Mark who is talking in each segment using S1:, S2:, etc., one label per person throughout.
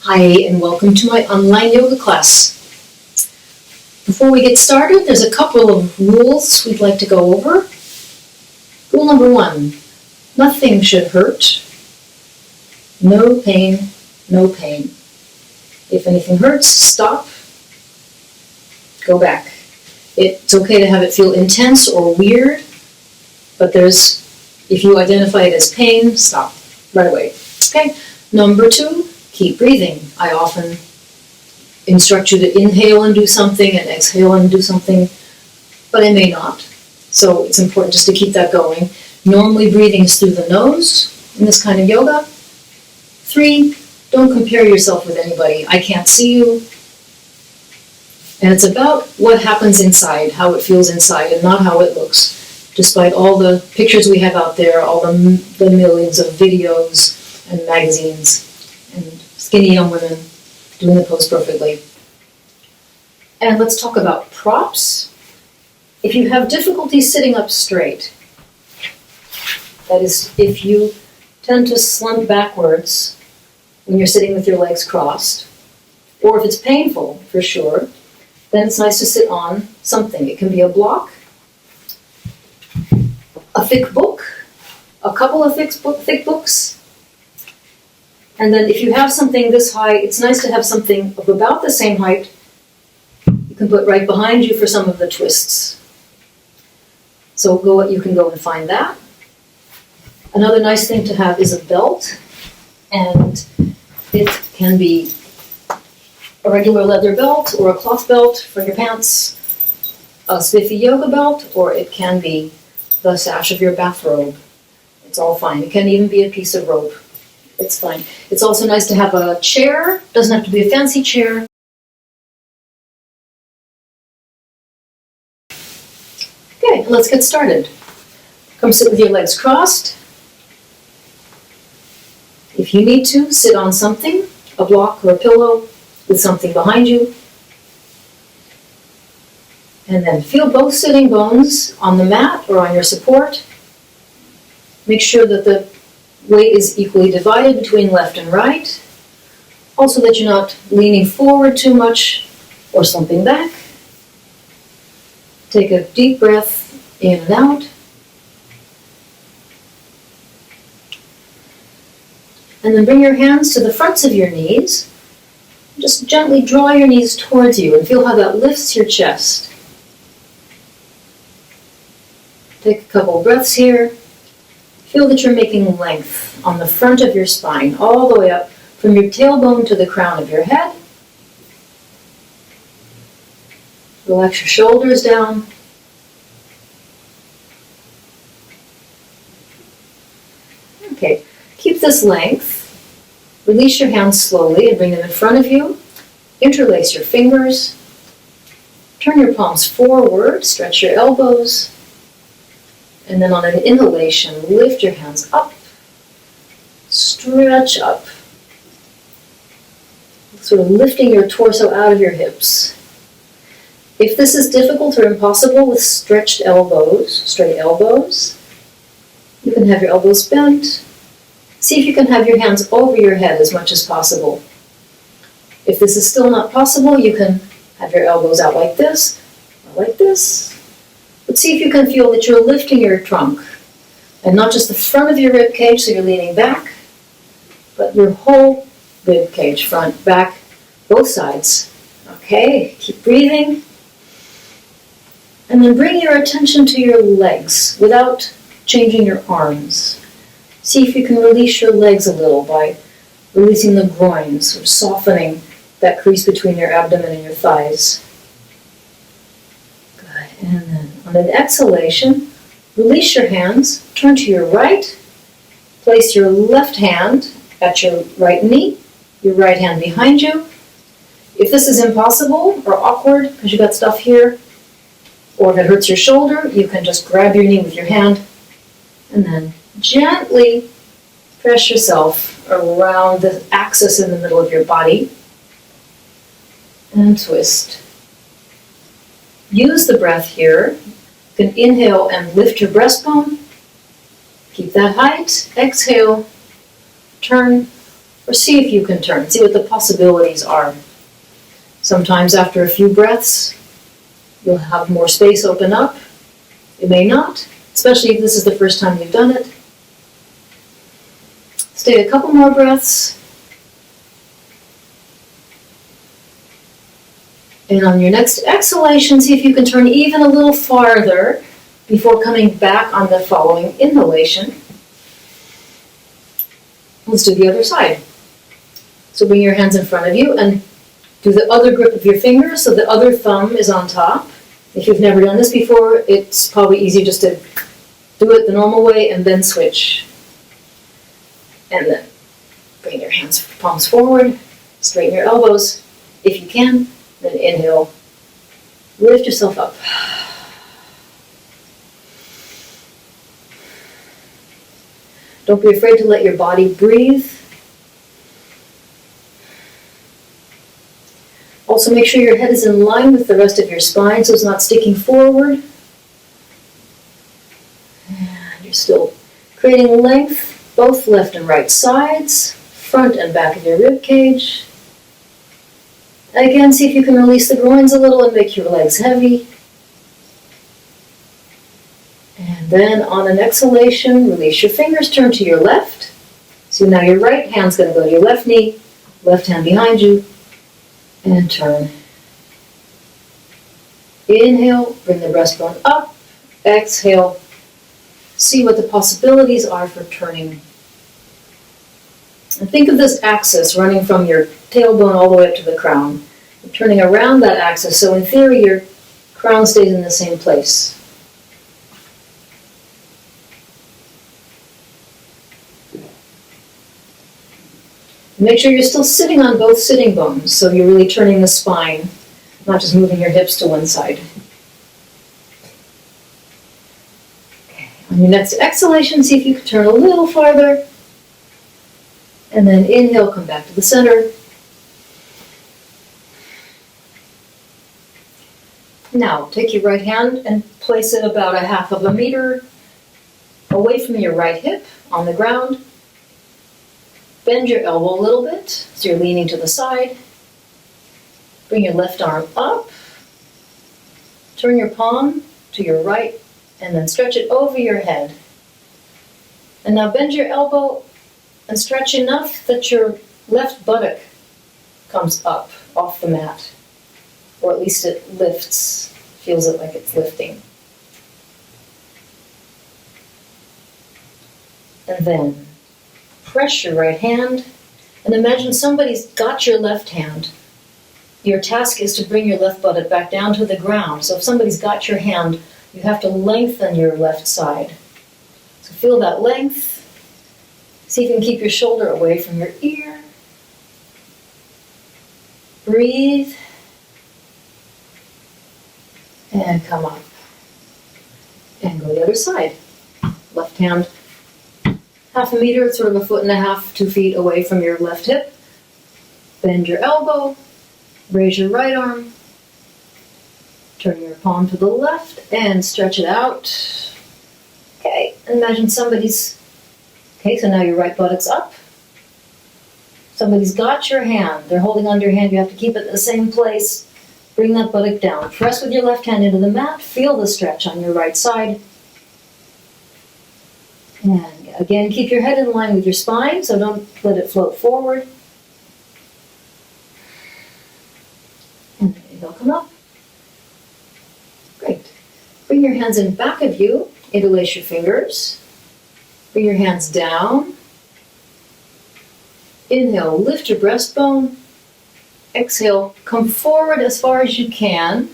S1: Hi, and welcome to my online yoga class. Before we get started, there's a couple of rules we'd like to go over. Rule number 1, nothing should hurt. No pain, no pain. If anything hurts, stop. Go back. It's okay to have it feel intense or weird, but if you identify it as pain, stop right away. Okay? Number 2, keep breathing. I often instruct you to inhale and do something and exhale and do something, but I may not. So it's important just to keep that going. Normally breathing is through the nose in this kind of yoga. 3, don't compare yourself with anybody. I can't see you. And it's about what happens inside, how it feels inside, and not how it looks. Despite all the pictures we have out there, all the millions of videos and magazines, and skinny young women doing the pose perfectly. And let's talk about props. If you have difficulty sitting up straight, that is, if you tend to slump backwards when you're sitting with your legs crossed, or if it's painful, for sure, then it's nice to sit on something. It can be a block, a thick book, a couple of thick books. And then if you have something this high, it's nice to have something of about the same height you can put right behind you for some of the twists. So you can go and find that. Another nice thing to have is a belt, and it can be a regular leather belt or a cloth belt for your pants, a spiffy yoga belt, or it can be the sash of your bathrobe. It's all fine. It can even be a piece of rope. It's fine. It's also nice to have a chair. Doesn't have to be a fancy chair. Okay, let's get started. Come sit with your legs crossed. If you need to, sit on something, a block or a pillow with something behind you. And then feel both sitting bones on the mat or on your support. Make sure that the weight is equally divided between left and right. Also that you're not leaning forward too much or slumping back. Take a deep breath in and out. And then bring your hands to the fronts of your knees. Just gently draw your knees towards you and feel how that lifts your chest. Take a couple breaths here. Feel that you're making length on the front of your spine, all the way up from your tailbone to the crown of your head. Relax your shoulders down. Okay, keep this length. Release your hands slowly and bring them in front of you. Interlace your fingers. Turn your palms forward, stretch your elbows. And then on an inhalation, lift your hands up, stretch up, sort of lifting your torso out of your hips. If this is difficult or impossible with stretched elbows, straight elbows, you can have your elbows bent. See if you can have your hands over your head as much as possible. If this is still not possible, you can have your elbows out like this, or like this. But see if you can feel that you're lifting your trunk, and not just the front of your rib cage, so you're leaning back, but your whole rib cage, front, back, both sides. Okay, keep breathing. And then bring your attention to your legs without changing your arms. See if you can release your legs a little by releasing the groins, or softening that crease between your abdomen and your thighs. Good, and then on an exhalation, release your hands, turn to your right, place your left hand at your right knee, your right hand behind you. If this is impossible or awkward because you got stuff here, or if it hurts your shoulder, you can just grab your knee with your hand and then gently press yourself around the axis in the middle of your body and twist. Use the breath here. You can inhale and lift your breastbone. Keep that height. Exhale. Turn Or see if you can turn, see what the possibilities are. Sometimes after a few breaths, you'll have more space open up. You may not, especially if this is the first time you've done it. Stay a couple more breaths. And on your next exhalation, see if you can turn even a little farther before coming back on the following inhalation. Let's do the other side. So bring your hands in front of you and do the other grip of your fingers so the other thumb is on top. If you've never done this before, it's probably easier just to do it the normal way and then switch. And then bring your hands, palms forward, straighten your elbows if you can. Then inhale, lift yourself up. Don't be afraid to let your body breathe. Also make sure your head is in line with the rest of your spine so it's not sticking forward. And you're still creating length, both left and right sides, front and back of your rib cage. Again, see if you can release the groins a little and make your legs heavy. And then on an exhalation, release your fingers, turn to your left. So now your right hand's going to go to your left knee, left hand behind you, and turn. Inhale, bring the breastbone up. Exhale, see what the possibilities are for turning. And think of this axis running from your tailbone all the way up to the crown. You're turning around that axis, so in theory your crown stays in the same place. Make sure you're still sitting on both sitting bones, so you're really turning the spine, not just moving your hips to one side. Okay. On your next exhalation, see if you can turn a little farther. And then inhale, come back to the center. Now, take your right hand and place it about 1/2 meter away from your right hip on the ground. Bend your elbow a little bit, so you're leaning to the side. Bring your left arm up. Turn your palm to your right, and then stretch it over your head. And now bend your elbow and stretch enough that your left buttock comes up off the mat. Or at least it lifts, feels it like it's lifting. And then press your right hand and imagine somebody's got your left hand. Your task is to bring your left buttock back down to the ground. So if somebody's got your hand, you have to lengthen your left side. So feel that length. See if you can keep your shoulder away from your ear. Breathe. And come up. And go the other side. Left hand 1/2 meter, sort of 1.5 feet, 2 feet away from your left hip. Bend your elbow. Raise your right arm. Turn your palm to the left and stretch it out. Okay, imagine somebody's. Okay, so now your right buttock's up. Somebody's got your hand. They're holding onto your hand. You have to keep it in the same place. Bring that buttock down. Press with your left hand into the mat. Feel the stretch on your right side. And again, keep your head in line with your spine, so don't let it float forward. And they'll come up. Great. Bring your hands in back of you. Interlace your fingers. Bring your hands down. Inhale, lift your breastbone. Exhale, come forward as far as you can.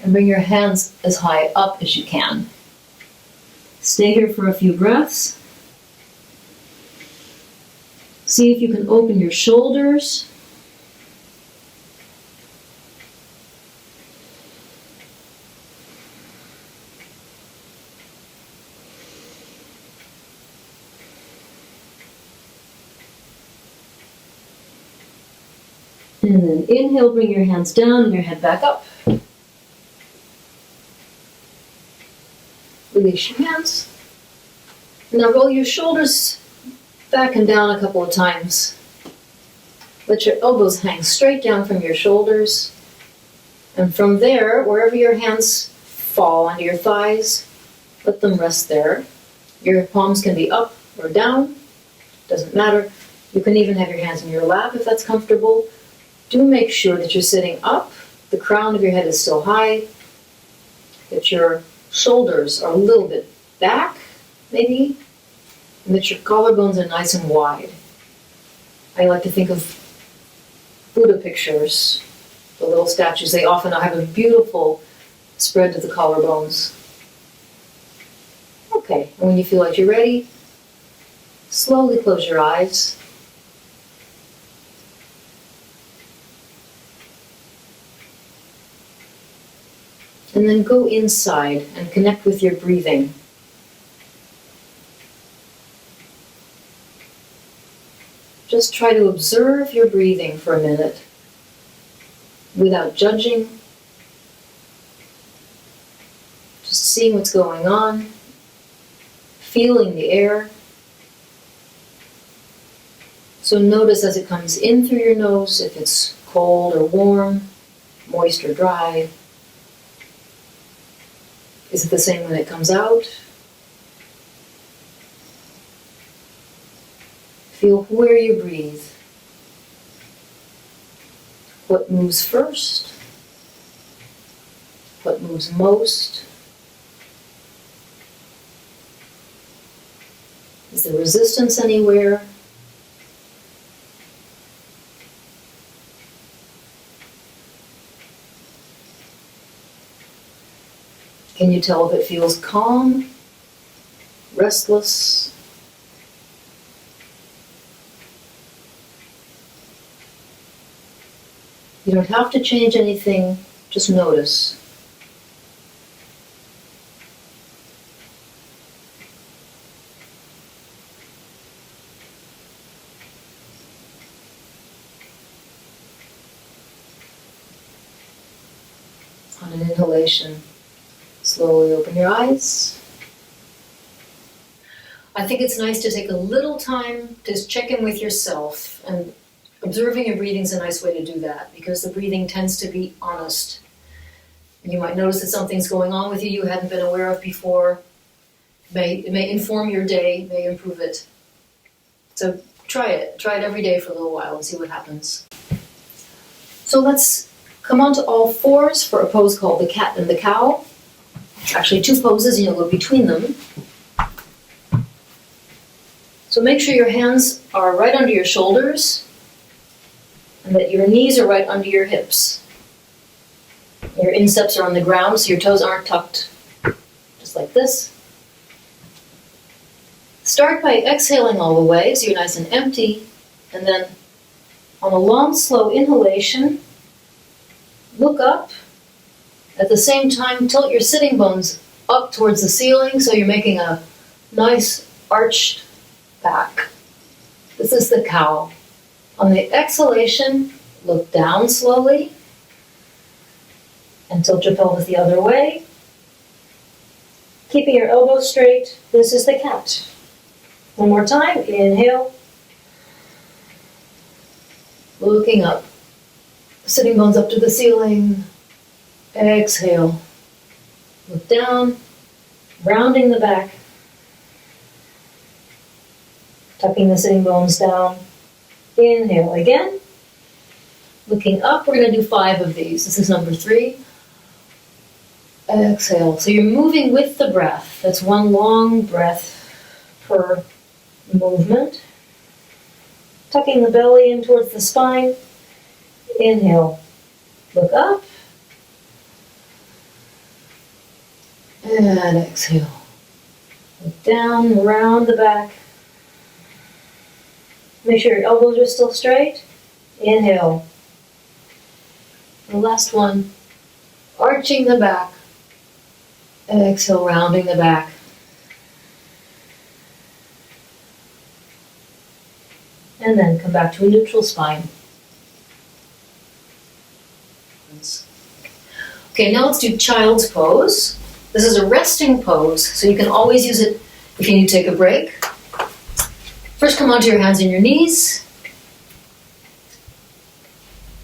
S1: And bring your hands as high up as you can. Stay here for a few breaths. See if you can open your shoulders. And then inhale, bring your hands down and your head back up. Release your hands. Now roll your shoulders back and down a couple of times. Let your elbows hang straight down from your shoulders. And from there, wherever your hands fall onto your thighs, let them rest there. Your palms can be up or down, doesn't matter. You can even have your hands in your lap if that's comfortable. Do make sure that you're sitting up, the crown of your head is still high, that your shoulders are a little bit back, maybe, and that your collarbones are nice and wide. I like to think of Buddha pictures, the little statues. They often have a beautiful spread to the collarbones. Okay, and when you feel like you're ready, slowly close your eyes. And then go inside and connect with your breathing. Just try to observe your breathing for a minute without judging. Just seeing what's going on, feeling the air. So notice as it comes in through your nose, if it's cold or warm, moist or dry. Is it the same when it comes out? Feel where you breathe. What moves first? What moves most? Is there resistance anywhere? Can you tell if it feels calm, restless? You don't have to change anything, just notice. On an inhalation, slowly open your eyes. I think it's nice to take a little time to check in with yourself, and observing your breathing is a nice way to do that because the breathing tends to be honest. You might notice that something's going on with you you hadn't been aware of before. It may inform your day, may improve it. So try it. Try it every day for a little while and see what happens. So let's come onto all fours for a pose called the cat and the cow. Actually, two poses, and you'll go between them. So make sure your hands are right under your shoulders and that your knees are right under your hips. Your insteps are on the ground, so your toes aren't tucked, just like this. Start by exhaling all the way, so you're nice and empty, and then on a long, slow inhalation, look up. At the same time, tilt your sitting bones up towards the ceiling, so you're making a nice arched back. This is the cow. On the exhalation, look down slowly and tilt your pelvis the other way. Keeping your elbows straight, this is the cat. One more time, inhale. Looking up. Sitting bones up to the ceiling. Exhale. Look down, rounding the back. Tucking the sitting bones down. Inhale again. Looking up, we're going to do 5 of these. This is number 3. Exhale. So you're moving with the breath. That's one long breath per movement. Tucking the belly in towards the spine. Inhale. Look up. And exhale. Look down, round the back. Make sure your elbows are still straight. Inhale. The last one, arching the back. Exhale, rounding the back. And then come back to a neutral spine. Okay, now let's do child's pose. This is a resting pose, so you can always use it if you need to take a break. First, come onto your hands and your knees.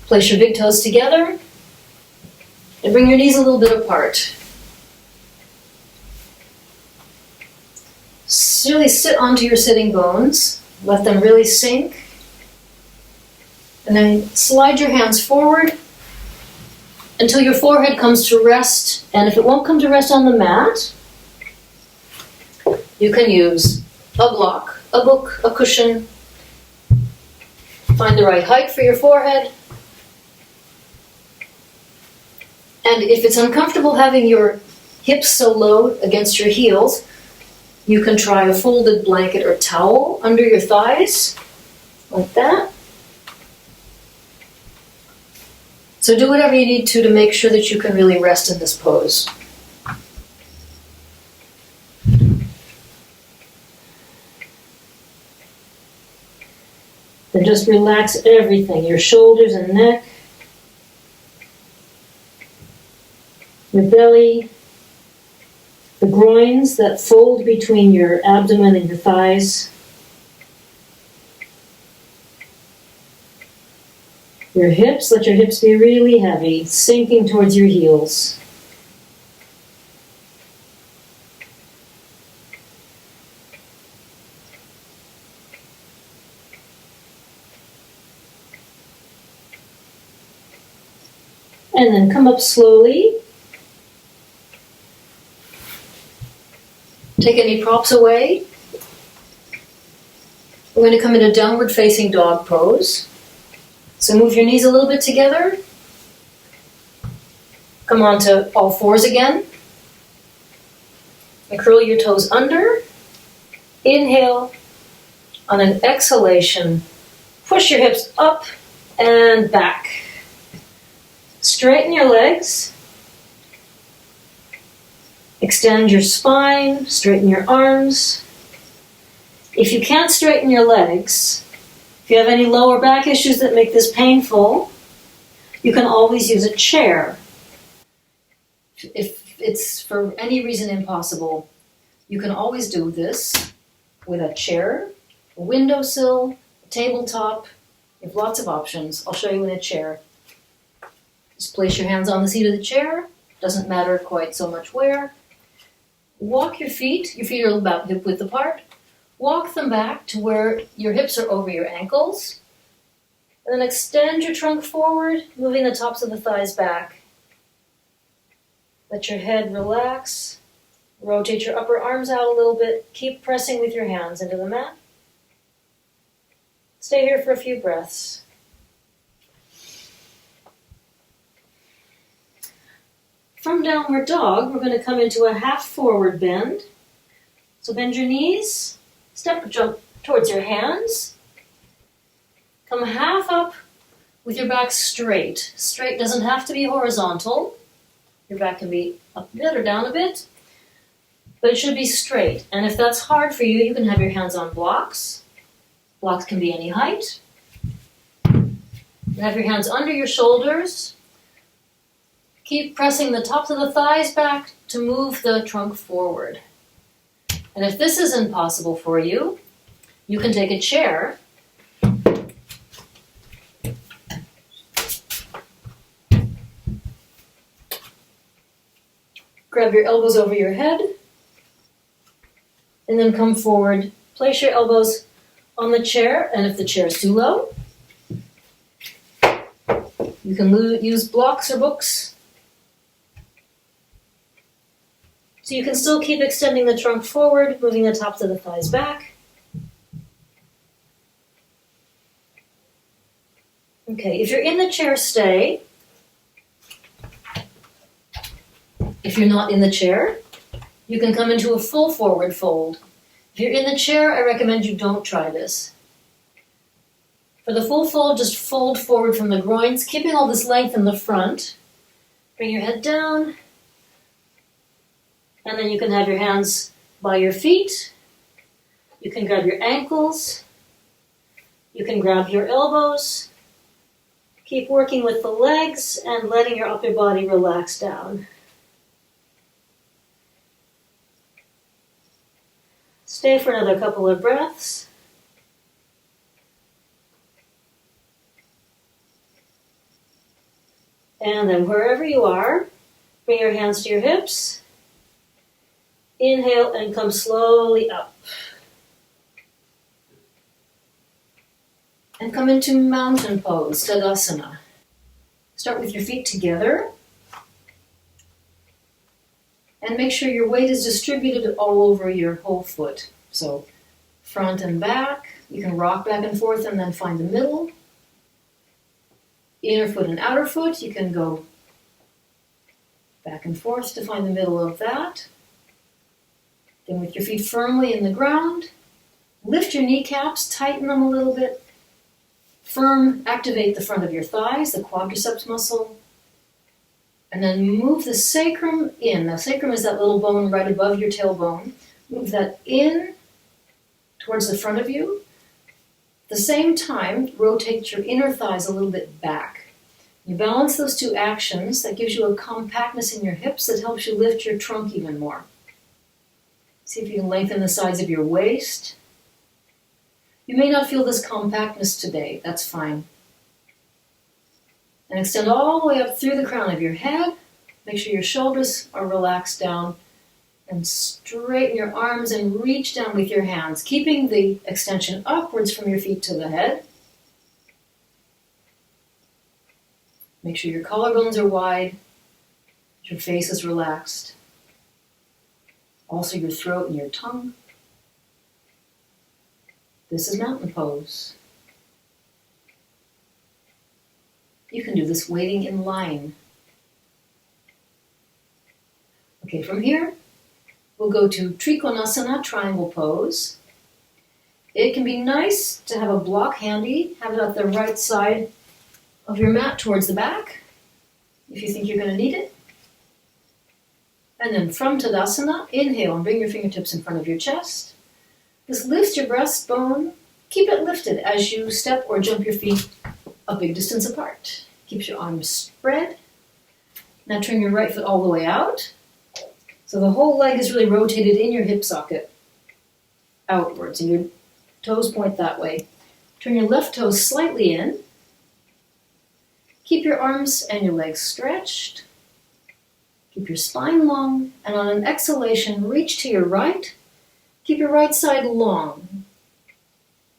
S1: Place your big toes together and bring your knees a little bit apart. Really sit onto your sitting bones. Let them really sink. And then slide your hands forward until your forehead comes to rest. And if it won't come to rest on the mat, you can use a block, a book, a cushion. Find the right height for your forehead. And if it's uncomfortable having your hips so low against your heels, you can try a folded blanket or towel under your thighs, like that. So do whatever you need to make sure that you can really rest in this pose. Then just relax everything, your shoulders and neck, your belly, the groins that fold between your abdomen and your thighs, your hips, let your hips be really heavy, sinking towards your heels. And then come up slowly. Take any props away. We're going to come into downward facing dog pose. So move your knees a little bit together. Come on to all fours again. And curl your toes under. Inhale. On an exhalation, push your hips up and back. Straighten your legs. Extend your spine, straighten your arms. If you can't straighten your legs, if you have any lower back issues that make this painful, you can always use a chair. If it's for any reason impossible, you can always do this with a chair, a windowsill, a tabletop. You have lots of options. I'll show you in a chair. Just place your hands on the seat of the chair. Doesn't matter quite so much where. Walk your feet are about hip width apart. Walk them back to where your hips are over your ankles. And then extend your trunk forward, moving the tops of the thighs back. Let your head relax. Rotate your upper arms out a little bit. Keep pressing with your hands into the mat. Stay here for a few breaths. From downward dog, we're going to come into a half forward bend. So bend your knees, jump towards your hands. Come half up with your back straight. Straight doesn't have to be horizontal. Your back can be up a bit or down a bit, but it should be straight. And if that's hard for you, you can have your hands on blocks. Blocks can be any height. Have your hands under your shoulders. Keep pressing the tops of the thighs back to move the trunk forward. And if this isn't possible for you, you can take a chair. Grab your elbows over your head. And then come forward. Place your elbows on the chair. And if the chair is too low, you can use blocks or books. So you can still keep extending the trunk forward, moving the tops of the thighs back. Okay, if you're in the chair, stay. If you're not in the chair, you can come into a full forward fold. If you're in the chair, I recommend you don't try this. For the full fold, just fold forward from the groins, keeping all this length in the front. Bring your head down. And then you can have your hands by your feet. You can grab your ankles. You can grab your elbows. Keep working with the legs and letting your upper body relax down. Stay for another couple of breaths.
S2: And then wherever you are, bring your hands to your hips. Inhale and come slowly up.
S1: And come into mountain pose, Tadasana. Start with your feet together. And make sure your weight is distributed all over your whole foot. So front and back. You can rock back and forth and then find the middle. Inner foot and outer foot. You can go back and forth to find the middle of that. Then with your feet firmly in the ground, lift your kneecaps, tighten them a little bit. Firm, activate the front of your thighs, the quadriceps muscle. And then move the sacrum in. The sacrum is that little bone right above your tailbone. Move that in towards the front of you. At the same time, rotate your inner thighs a little bit back. You balance those two actions. That gives you a compactness in your hips that helps you lift your trunk even more. See if you can lengthen the sides of your waist. You may not feel this compactness today. That's fine. And extend all the way up through the crown of your head. Make sure your shoulders are relaxed down. And straighten your arms and reach down with your hands, keeping the extension upwards from your feet to the head. Make sure your collarbones are wide, your face is relaxed. Also your throat and your tongue. This is mountain pose. You can do this waiting in line. Okay, from here, we'll go to Trikonasana, triangle pose. It can be nice to have a block handy. Have it at the right side of your mat towards the back, if you think you're going to need it. And then from Tadasana, inhale and bring your fingertips in front of your chest. Just lift your breastbone. Keep it lifted as you step or jump your feet a big distance apart. Keep your arms spread. Now turn your right foot all the way out. So the whole leg is really rotated in your hip socket outwards, and your toes point that way. Turn your left toes slightly in. Keep your arms and your legs stretched. Keep your spine long, and on an exhalation, reach to your right. Keep your right side long.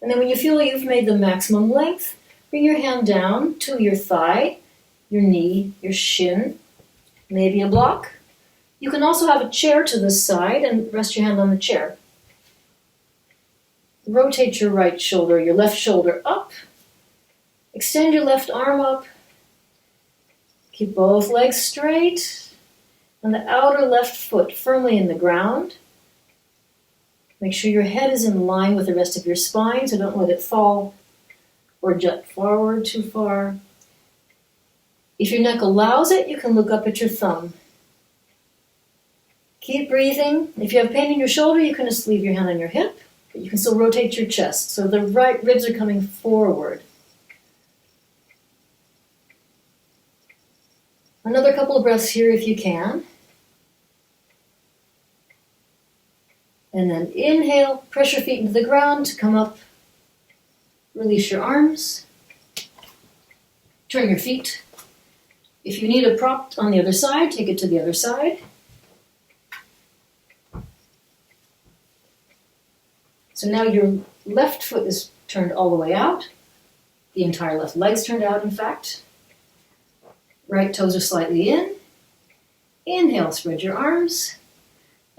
S1: And then when you feel you've made the maximum length, bring your hand down to your thigh, your knee, your shin, maybe a block. You can also have a chair to the side and rest your hand on the chair. Rotate your right shoulder, your left shoulder up. Extend your left arm up. Keep both legs straight. And the outer left foot firmly in the ground. Make sure your head is in line with the rest of your spine, so don't let it fall or jut forward too far. If your neck allows it, you can look up at your thumb. Keep breathing. If you have pain in your shoulder, you can just leave your hand on your hip, but you can still rotate your chest, so the right ribs are coming forward. Another couple of breaths here if you can. And then inhale, press your feet into the ground to come up. Release your arms. Turn your feet. If you need a prop on the other side, take it to the other side. So now your left foot is turned all the way out. The entire left leg's turned out, in fact. Right toes are slightly in. Inhale, spread your arms.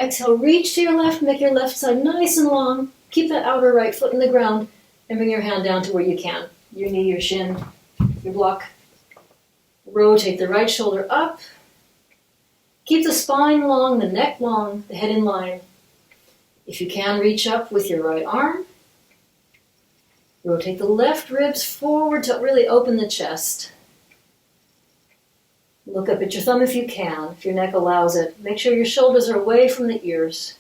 S1: Exhale, reach to your left, make your left side nice and long. Keep that outer right foot in the ground and bring your hand down to where you can. Your knee, your shin, your block. Rotate the right shoulder up. Keep the spine long, the neck long, the head in line. If you can, reach up with your right arm. Rotate the left ribs forward to really open the chest. Look up at your thumb if you can, if your neck allows it. Make sure your shoulders are away from the ears.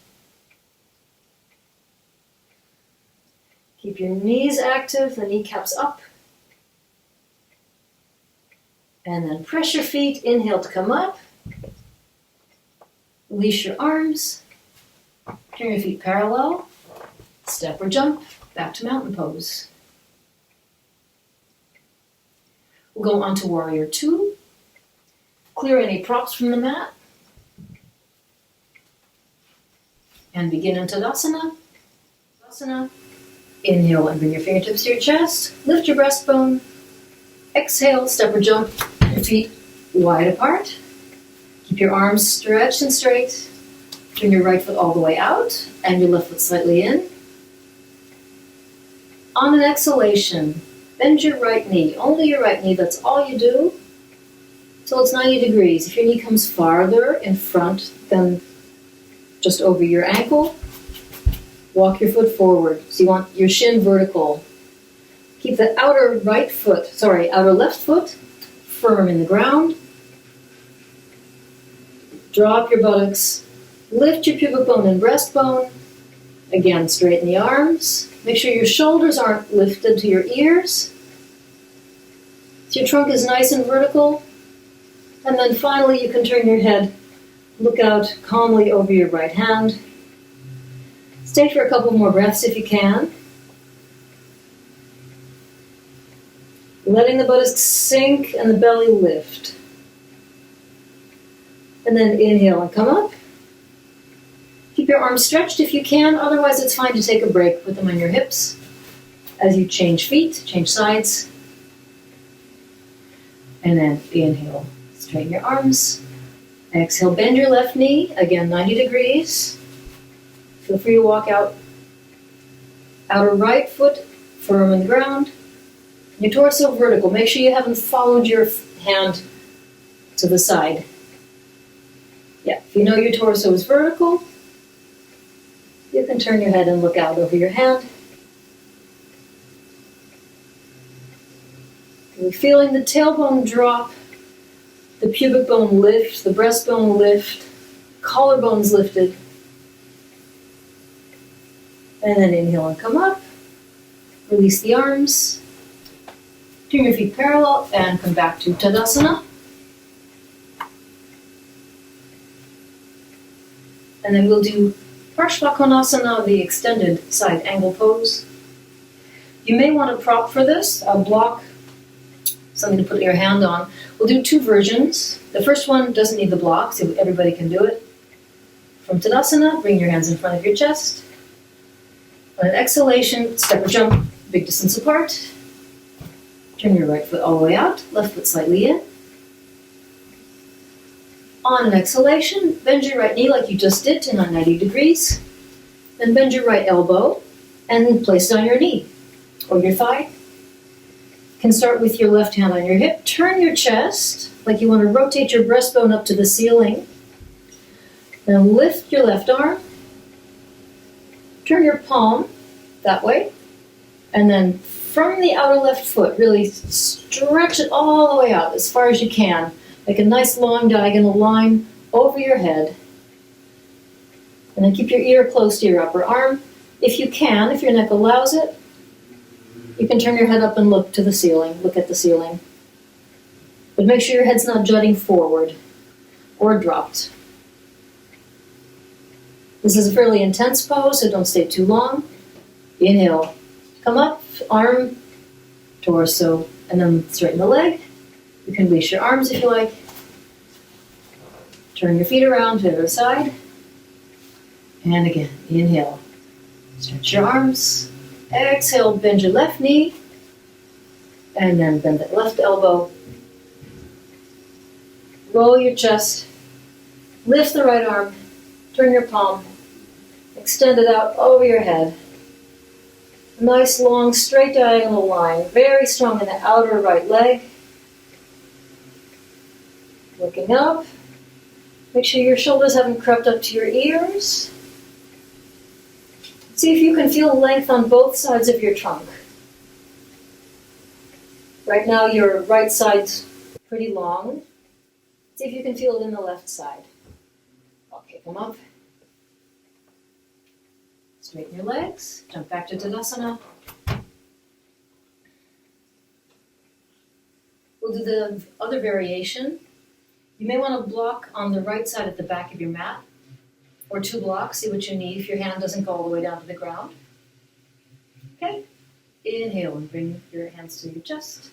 S1: Keep your knees active, the kneecaps up. And then press your feet, inhale to come up. Release your arms. Turn your feet parallel. Step or jump, back to mountain pose. We'll go on to warrior two. Clear any props from the mat. And begin in Tadasana. Tadasana. Inhale and bring your fingertips to your chest. Lift your breastbone. Exhale, step or jump. Your feet wide apart. Keep your arms stretched and straight. Turn your right foot all the way out and your left foot slightly in. On an exhalation, bend your right knee, only your right knee, that's all you do, till it's 90 degrees. If your knee comes farther in front than just over your ankle, walk your foot forward. So you want your shin vertical. Keep the outer left foot firm in the ground. Drop your buttocks. Lift your pubic bone and breastbone. Again, straighten the arms. Make sure your shoulders aren't lifted to your ears. So your trunk is nice and vertical. And then finally, you can turn your head, look out calmly over your right hand. Stay for a couple more breaths if you can. Letting the buttocks sink and the belly lift. And then inhale and come up. Keep your arms stretched if you can, otherwise it's fine to take a break. Put them on your hips as you change feet, change sides. And then inhale, straighten your arms. Exhale, bend your left knee, again 90 degrees. Feel free to walk out. Outer right foot firm on the ground. Your torso vertical. Make sure you haven't followed your hand to the side. Yeah, if you know your torso is vertical, you can turn your head and look out over your hand. You're feeling the tailbone drop, the pubic bone lift, the breastbone lift, collarbones lifted. And then inhale and come up. Release the arms. Turn your feet parallel and come back to Tadasana. And then we'll do Parshva the extended side angle pose. You may want a prop for this, a block, something to put your hand on. We'll do two versions. The first one doesn't need the block, so everybody can do it. From Tadasana, bring your hands in front of your chest. On an exhalation, step or jump, big distance apart. Turn your right foot all the way out, left foot slightly in. On an exhalation, bend your right knee like you just did to 90 degrees. Then bend your right elbow and place it on your knee or your thigh. You can start with your left hand on your hip. Turn your chest like you want to rotate your breastbone up to the ceiling. Then lift your left arm. Turn your palm that way. And then from the outer left foot, really stretch it all the way out as far as you can. Make a nice long diagonal line over your head. And then keep your ear close to your upper arm. If you can, if your neck allows it, you can turn your head up and look to the ceiling, look at the ceiling. But make sure your head's not jutting forward or dropped. This is a fairly intense pose, so don't stay too long. Inhale, come up, arm, torso, and then straighten the leg. You can release your arms if you like. Turn your feet around to the other side. And again, inhale. Stretch your arms. Exhale, bend your left knee. And then bend that left elbow. Roll your chest. Lift the right arm. Turn your palm. Extend it out over your head. A nice long straight diagonal line. Very strong in the outer right leg. Looking up. Make sure your shoulders haven't crept up to your ears. See if you can feel length on both sides of your trunk. Right now your right side's pretty long. See if you can feel it in the left side. Okay, come up. Straighten your legs. Jump back to Tadasana. We'll do the other variation. You may want to block on the right side at the back of your mat, or two blocks, see what you need if your hand doesn't go all the way down to the ground. Okay, inhale and bring your hands to your chest.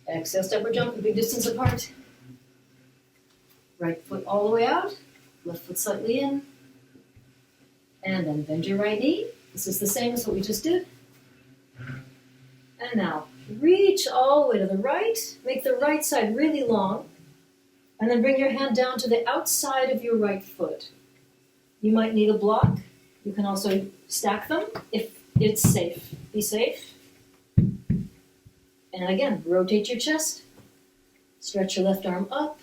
S1: Exhale, step or jump a big distance apart. Right foot all the way out, left foot slightly in, and then bend your right knee. This is the same as what we just did. And now, reach all the way to the right, make the right side really long, and then bring your hand down to the outside of your right foot. You might need a block. You can also stack them if it's safe. Be safe. And again, rotate your chest, stretch your left arm up,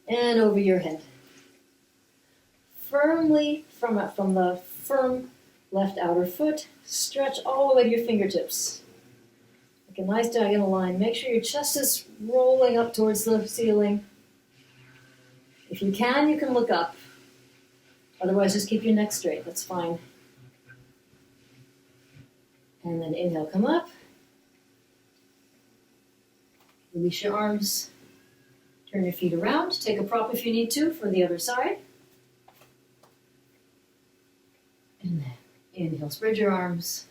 S1: and over your head. Firmly from the firm left outer foot, stretch all the way to your fingertips. Make a nice diagonal line. Make sure your chest is rolling up towards the ceiling. If you can look up. Otherwise, just keep your neck straight. That's fine. And then inhale, come up. Release your arms. Turn your feet around. Take a prop if you need to for the other side. And then inhale, spread your arms.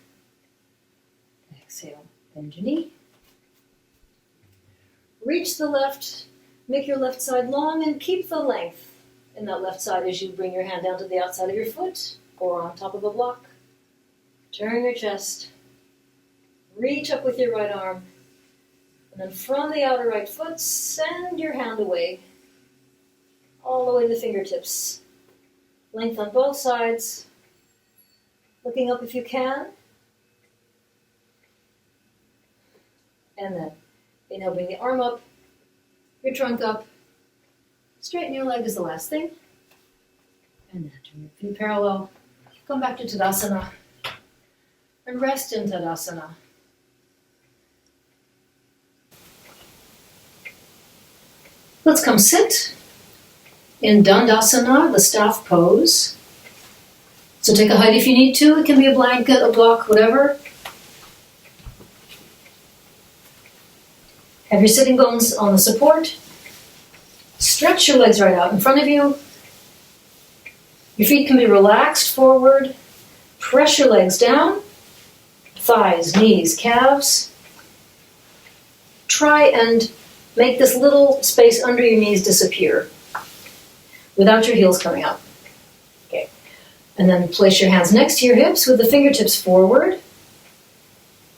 S1: Exhale, bend your knee. Reach the left, make your left side long and keep the length in that left side as you bring your hand down to the outside of your foot or on top of a block. Turn your chest. Reach up with your right arm. And then from the outer right foot, send your hand away. All the way to the fingertips. Length on both sides. Looking up if you can. And then inhale, bring the arm up, your trunk up. Straighten your leg is the last thing. And then turn your feet parallel. Come back to Tadasana. And rest in Tadasana. Let's come sit in Dandasana, the staff pose. So take a height if you need to. It can be a blanket, a block, whatever. Have your sitting bones on the support. Stretch your legs right out in front of you. Your feet can be relaxed forward. Press your legs down. Thighs, knees, calves. Try and make this little space under your knees disappear without your heels coming up. Okay. And then place your hands next to your hips with the fingertips forward.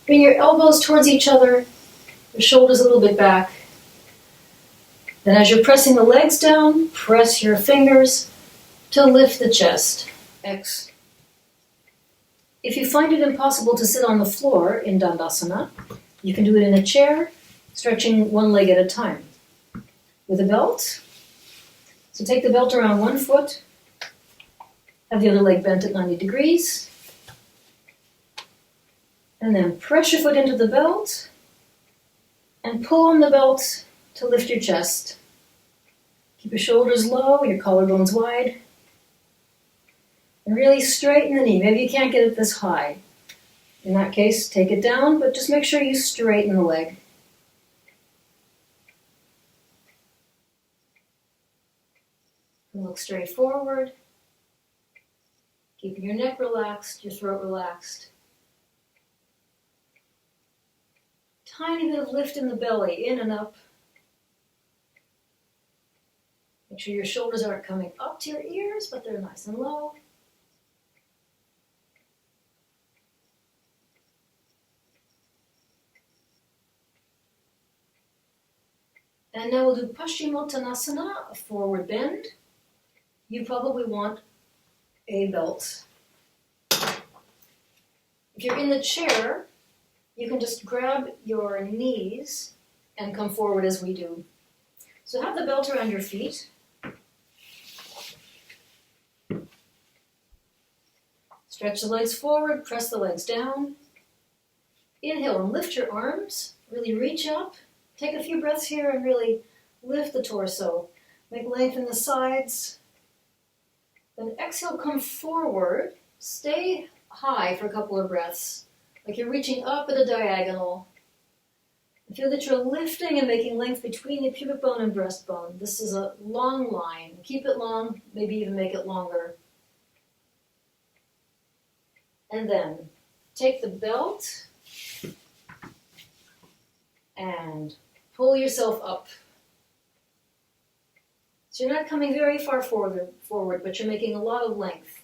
S1: Bring your elbows towards each other, your shoulders a little bit back. Then as you're pressing the legs down, press your fingers to lift the chest. X. If you find it impossible to sit on the floor in Dandasana, you can do it in a chair, stretching one leg at a time. With a belt, so take the belt around one foot, have the other leg bent at 90 degrees, and then press your foot into the belt, and pull on the belt to lift your chest. Keep your shoulders low, your collarbones wide, and really straighten the knee. Maybe you can't get it this high. In that case, take it down, but just make sure you straighten the leg. And look straight forward, keeping your neck relaxed, your throat relaxed. Tiny bit of lift in the belly, in and up. Make sure your shoulders aren't coming up to your ears, but they're nice and low. And now we'll do Paschimottanasana, a forward bend. You probably want a belt. If you're in the chair, you can just grab your knees and come forward as we do. So have the belt around your feet. Stretch the legs forward, press the legs down. Inhale and lift your arms. Really reach up. Take a few breaths here and really lift the torso. Make length in the sides. Then exhale, come forward. Stay high for a couple of breaths. Like you're reaching up at a diagonal. Feel that you're lifting and making length between the pubic bone and breastbone. This is a long line. Keep it long, maybe even make it longer. And then take the belt and pull yourself up. So you're not coming very far forward, but you're making a lot of length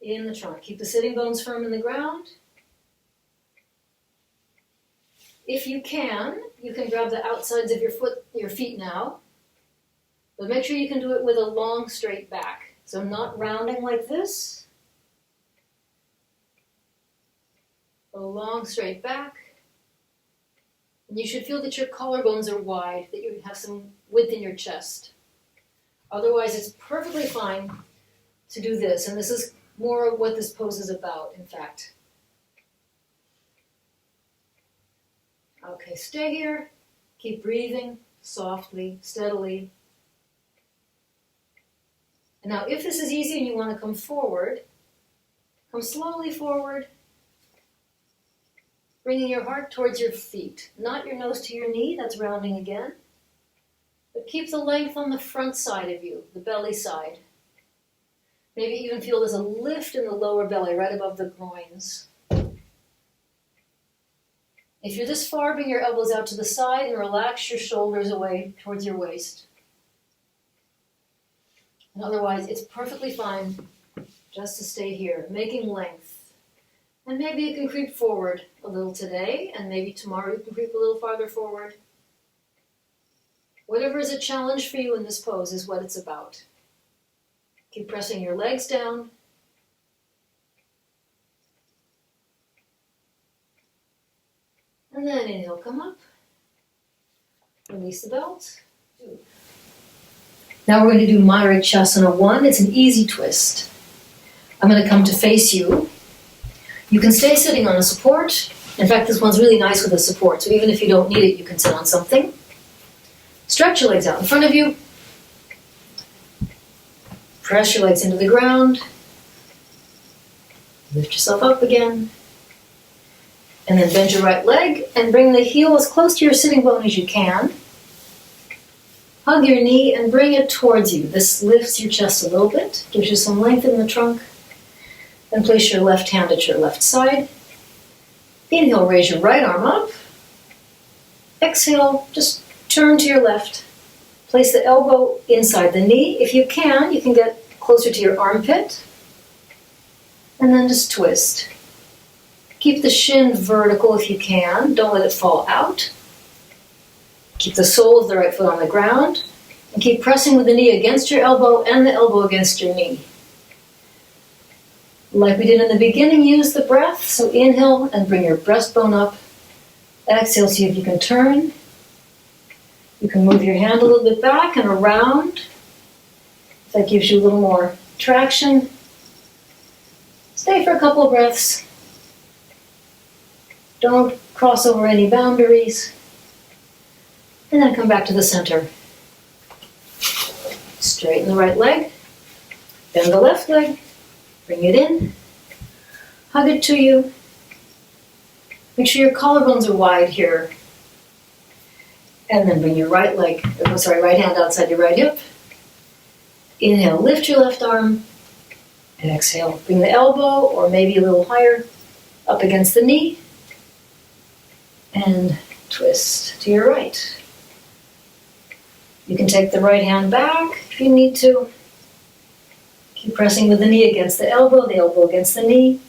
S1: in the trunk. Keep the sitting bones firm in the ground. If you can grab the outsides of your feet now, but make sure you can do it with a long, straight back. So not rounding like this, a long, straight back. And you should feel that your collarbones are wide, that you have some width in your chest. Otherwise, it's perfectly fine to do this, and this is more of what this pose is about, in fact. Okay, stay here. Keep breathing softly, steadily. And now, if this is easy and you want to come forward, come slowly forward, bringing your heart towards your feet. Not your nose to your knee, that's rounding again. But keep the length on the front side of you, the belly side. Maybe even feel there's a lift in the lower belly, right above the groins. If you're this far, bring your elbows out to the side and relax your shoulders away towards your waist. And otherwise, it's perfectly fine just to stay here, making length. And maybe you can creep forward a little today, and maybe tomorrow you can creep a little farther forward. Whatever is a challenge for you in this pose is what it's about. Keep pressing your legs down. And then inhale, come up. Release the belt. Now we're going to do Maharikshasana 1. It's an easy twist. I'm going to come to face you. You can stay sitting on a support. In fact, this one's really nice with a support, so even if you don't need it, you can sit on something. Stretch your legs out in front of you. Press your legs into the ground. Lift yourself up again. And then bend your right leg and bring the heel as close to your sitting bone as you can. Hug your knee and bring it towards you. This lifts your chest a little bit, gives you some length in the trunk. Then place your left hand at your left side. Inhale, raise your right arm up. Exhale, just turn to your left. Place the elbow inside the knee. If you can get closer to your armpit. And then just twist. Keep the shin vertical if you can. Don't let it fall out. Keep the sole of the right foot on the ground. And keep pressing with the knee against your elbow and the elbow against your knee. Like we did in the beginning, use the breath. So inhale and bring your breastbone up. Exhale, see if you can turn. You can move your hand a little bit back and around. That gives you a little more traction. Stay for a couple of breaths. Don't cross over any boundaries. And then come back to the center. Straighten the right leg. Bend the left leg. Bring it in. Hug it to you. Make sure your collarbones are wide here. And then bring your right hand outside your right hip. Inhale, lift your left arm. And exhale, bring the elbow, or maybe a little higher, up against the knee. And twist to your right. You can take the right hand back if you need to. Keep pressing with the knee against the elbow against the knee.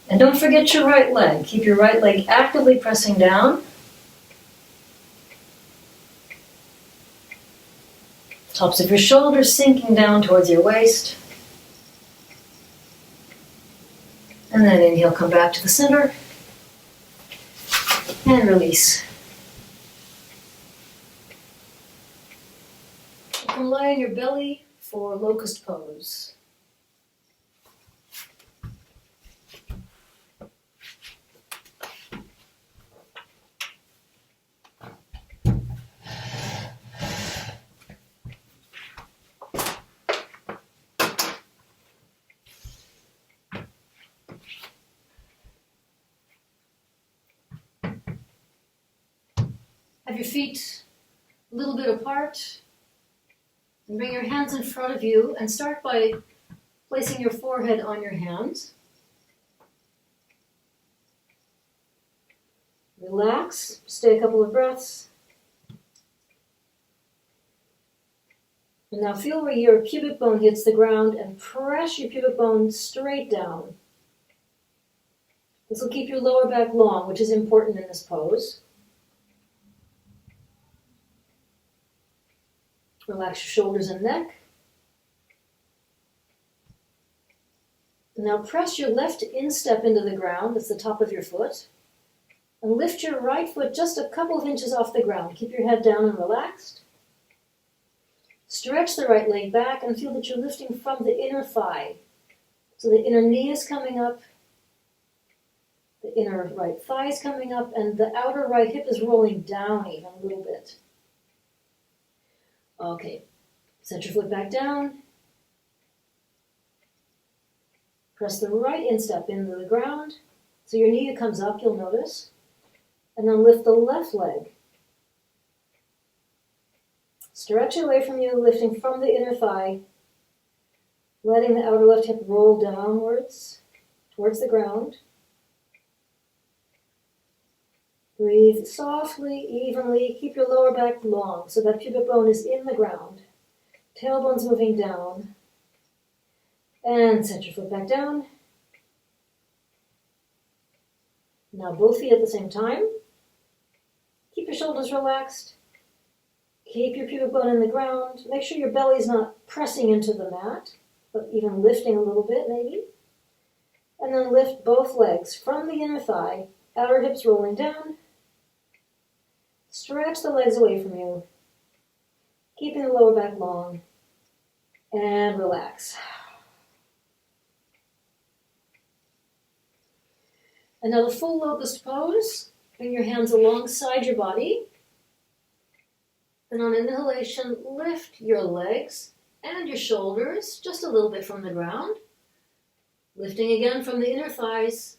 S1: And don't forget your right leg. Keep your right leg actively pressing down. Tops of your shoulders sinking down towards your waist. And then inhale, come back to the center. And release. You can lie on your belly for locust pose. Have your feet a little bit apart. And bring your hands in front of you and start by placing your forehead on your hands. Relax. Stay a couple of breaths.
S2: And now feel where your pubic bone hits the ground and press your pubic bone straight down. This will keep your lower back long, which is important in this pose. Relax your shoulders and neck. Now press your left instep into the ground, that's the top of your foot, and lift your right foot just a couple of inches off the ground. Keep your head down and relaxed. Stretch the right leg back and feel that you're lifting from the inner thigh. So the inner knee is coming up, the inner right thigh is coming up, and the outer right hip is rolling down even a little bit. Okay, set your foot back down. Press the right instep into the ground, so your knee comes up, you'll notice. And then lift the left leg. Stretch it away from you, lifting from the inner thigh, letting the outer left hip roll downwards towards the ground. Breathe softly, evenly. Keep your lower back long so that pubic bone is in the ground. Tailbone's moving down. And set your foot back down. Now both feet at the same time. Keep your shoulders relaxed. Keep your pubic bone in the ground. Make sure your belly's not pressing into the mat, but even lifting a little bit maybe. And then lift both legs from the inner thigh, outer hips rolling down. Stretch the legs away from you, keeping the lower back long, and relax. And now the full locust pose. Bring your hands alongside your body. And on inhalation, lift your legs and your shoulders just a little bit from the ground. Lifting again from the inner thighs.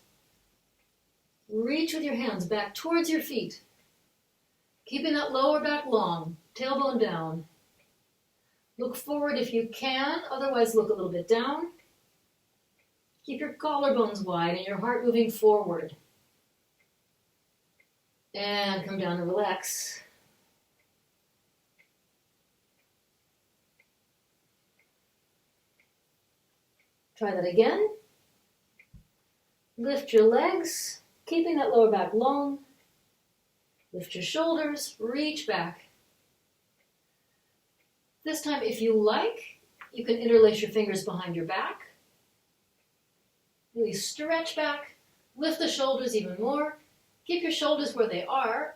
S2: Reach with your hands back towards your feet. Keeping that lower back long, tailbone down. Look forward if you can, otherwise look a little bit down. Keep your collarbones wide and your heart moving forward. And come down and relax. Try that again. Lift your legs, keeping that lower back long. Lift your shoulders, reach back. This time, if you like, you can interlace your fingers behind your back. Really stretch back, lift the shoulders even more. Keep your shoulders where they are,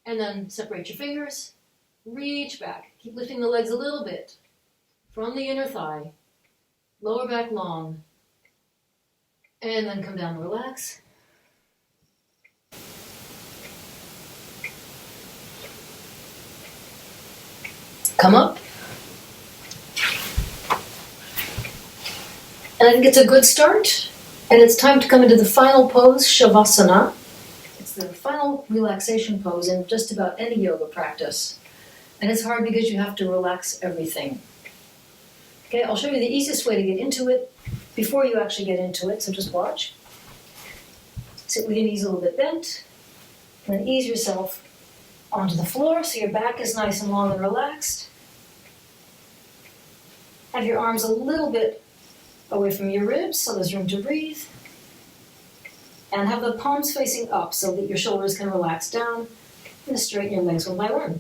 S2: and then separate your fingers. Reach back. Keep lifting the legs a little bit from the inner thigh. Lower back long. And then come down and relax. Come up. And I think it's a good start. And it's time to come into the final pose, Shavasana. It's the final relaxation pose in just about any yoga practice. And it's hard because you have to relax everything. Okay, I'll show you the easiest way to get into it before you actually get into it, so just watch. Sit with your knees a little bit bent, and then ease yourself onto the floor so your back is nice and long and relaxed. Have your arms a little bit away from your ribs so there's room to breathe. And have the palms facing up so that your shoulders can relax down and straighten your legs one by one.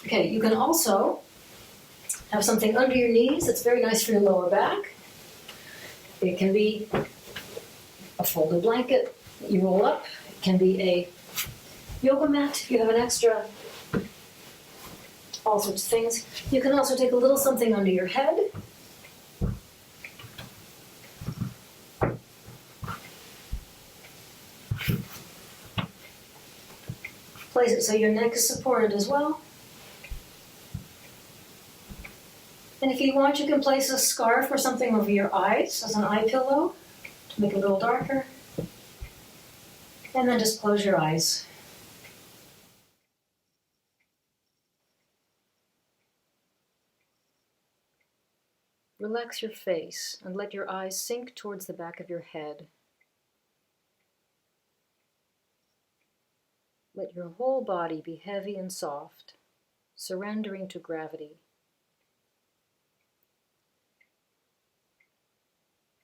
S2: Okay, you can also have something under your knees that's very nice for your lower back. It can be a folded blanket that you roll up. It can be a yoga mat if you have an extra. All sorts of things. You can also take a little something under your head. Place it so your neck is supported as well. And if you want, you can place a scarf or something over your eyes as an eye pillow to make it a little darker. And then just close your eyes. Relax your face and let your eyes sink towards the back of your head. Let your whole body be heavy and soft, surrendering to gravity.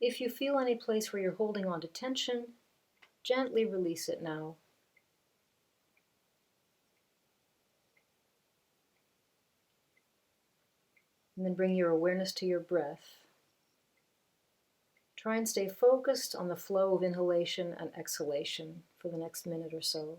S2: If you feel any place where you're holding on to tension, gently release it now. And then bring your awareness to your breath. Try and stay focused on the flow of inhalation and exhalation for the next minute or so.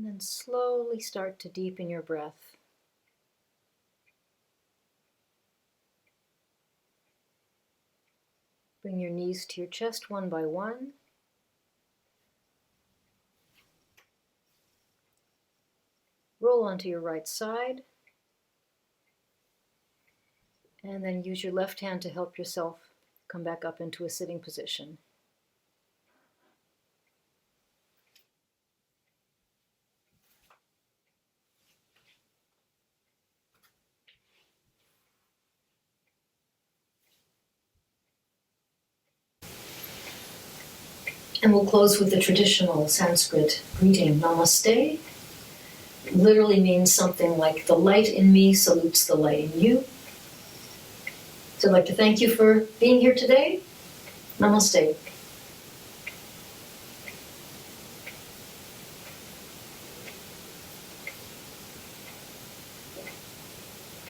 S2: And then slowly start to deepen your breath. Bring your knees to your chest one by one. Roll onto your right side. And then use your left hand to help yourself come back up into a sitting position.
S1: And we'll close with the traditional Sanskrit greeting, Namaste. It literally means something like, the light in me salutes the light in you. So I'd like to thank you for being here today. Namaste.